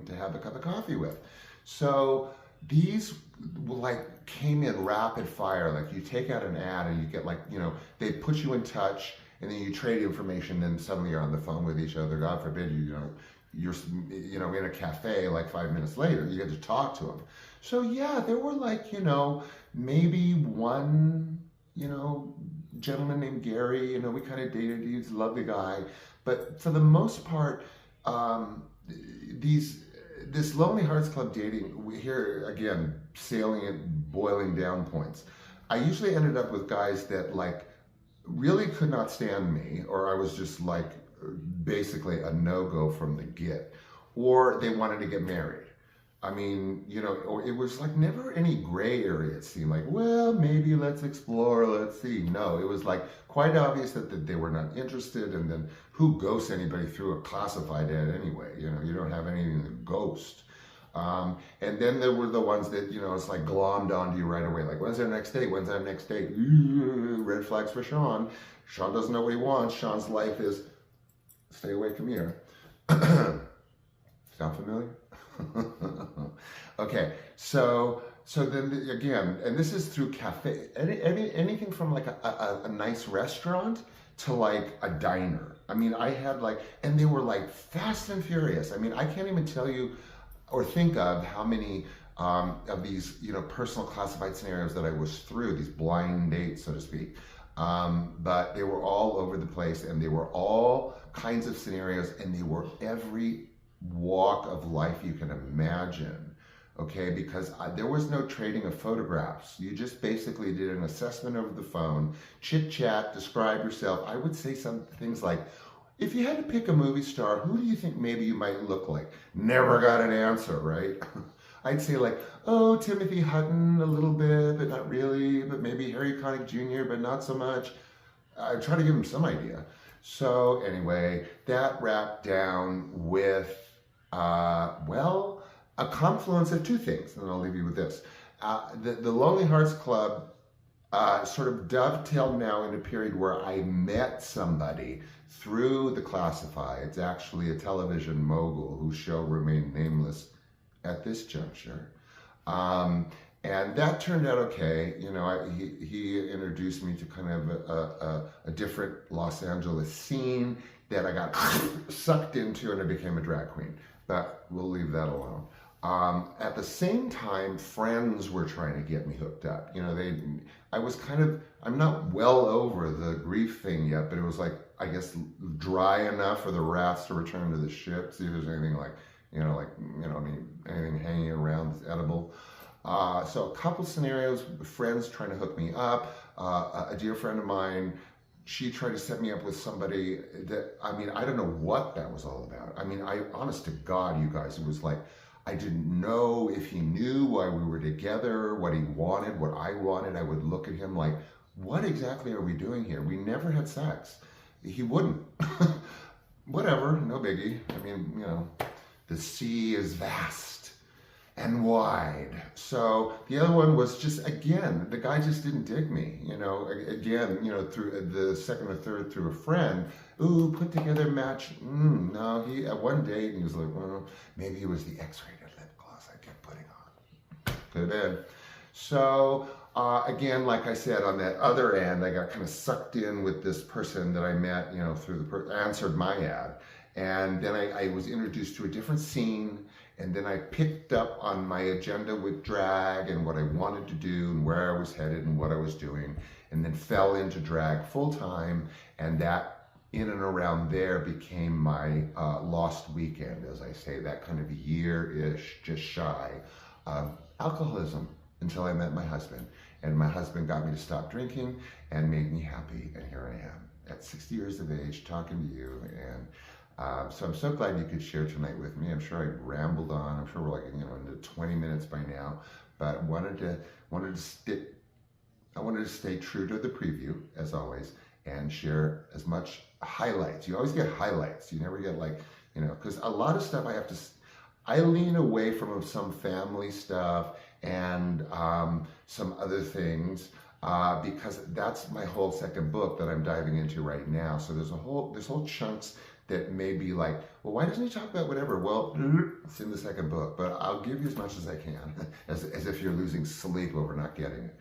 to have a cup of coffee with. So these like came in rapid fire. Like you take out an ad and you get like, they put you in touch and then you trade information, then suddenly you're on the phone with each other. God forbid you're in a cafe like 5 minutes later, you get to talk to them. So yeah, there were like, maybe one, gentleman named Gary, we kind of dated, he's a lovely guy. But for the most part, this Lonely Hearts Club dating, we here again, salient, boiling down points. I usually ended up with guys that like really could not stand me, or I was just like basically a no-go from the get, or they wanted to get married. I mean, or it was like never any gray area. It seemed like, well, maybe let's explore, let's see. No, it was like quite obvious that they were not interested. And then who ghosts anybody through a classified ad anyway? You don't have anything to ghost. And then there were the ones that, it's like glommed onto you right away. Like, when's our next date? When's our next date? Red flags for Sean. Sean doesn't know what he wants. Sean's life is, stay away from here. Sound familiar? Okay, so then again, and this is through cafe, anything from like a nice restaurant to like a diner. I mean, I had like, and they were like fast and furious. I mean, I can't even tell you or think of how many of these, personal classified scenarios that I was through, these blind dates, so to speak. But they were all over the place, and they were all kinds of scenarios, and they were every walk of life you can imagine, okay? Because there was no trading of photographs. You just basically did an assessment over the phone, chit chat, describe yourself. I would say some things like, if you had to pick a movie star, who do you think maybe you might look like? Never got an answer, right? I'd say like, oh, Timothy Hutton a little bit, but not really, but maybe Harry Connick Jr., but not so much. I try to give him some idea. So anyway, that wrapped down with, well, a confluence of two things, and I'll leave you with this. The Lonely Hearts Club sort of dovetailed now in a period where I met somebody through the classifieds, actually a television mogul whose show remained nameless at this juncture. And that turned out okay. He introduced me to kind of a different Los Angeles scene that I got sucked into, and I became a drag queen. But we'll leave that alone. At the same time, friends were trying to get me hooked up. I'm not well over the grief thing yet, but it was like, I guess, dry enough for the rats to return to the ship, see if there's anything like, anything hanging around that's edible. So a couple scenarios, friends trying to hook me up. A dear friend of mine, she tried to set me up with somebody that, I don't know what that was all about. Honest to God, you guys, it was like, I didn't know if he knew why we were together, what he wanted, what I wanted. I would look at him like, what exactly are we doing here? We never had sex. He wouldn't. Whatever, no biggie. The sea is vast and wide. So the other one was just, again, the guy just didn't dig me, through the second or third through a friend. Ooh, put together match. No, he, at one date, he was like, well, maybe it was the X-rated lip gloss I kept putting on. Could have been. So, again, like I said, on that other end, I got kind of sucked in with this person that I met, through answered my ad. And then I was introduced to a different scene, and then I picked up on my agenda with drag and what I wanted to do and where I was headed and what I was doing, and then fell into drag full time, and that in and around there became my lost weekend, as I say, that kind of year-ish, just shy of alcoholism, until I met my husband. And my husband got me to stop drinking and made me happy, and here I am at 60 years of age talking to you. And so I'm so glad you could share tonight with me. I'm sure I rambled on. I'm sure we're like into 20 minutes by now, but I wanted to stay true to the preview as always, and share as much highlights. You always get highlights. You never get like, because a lot of stuff I lean away from some family stuff and some other things because that's my whole second book that I'm diving into right now. So there's whole chunks that may be like, well, why doesn't he talk about whatever? Well, it's in the second book, but I'll give you as much as I can, as if you're losing sleep over not getting it.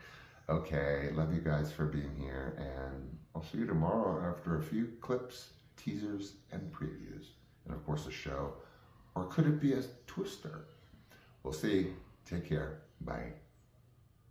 Okay, love you guys for being here, and I'll see you tomorrow after a few clips, teasers, and previews, and of course a show. Or could it be a twister? We'll see. Take care. Bye.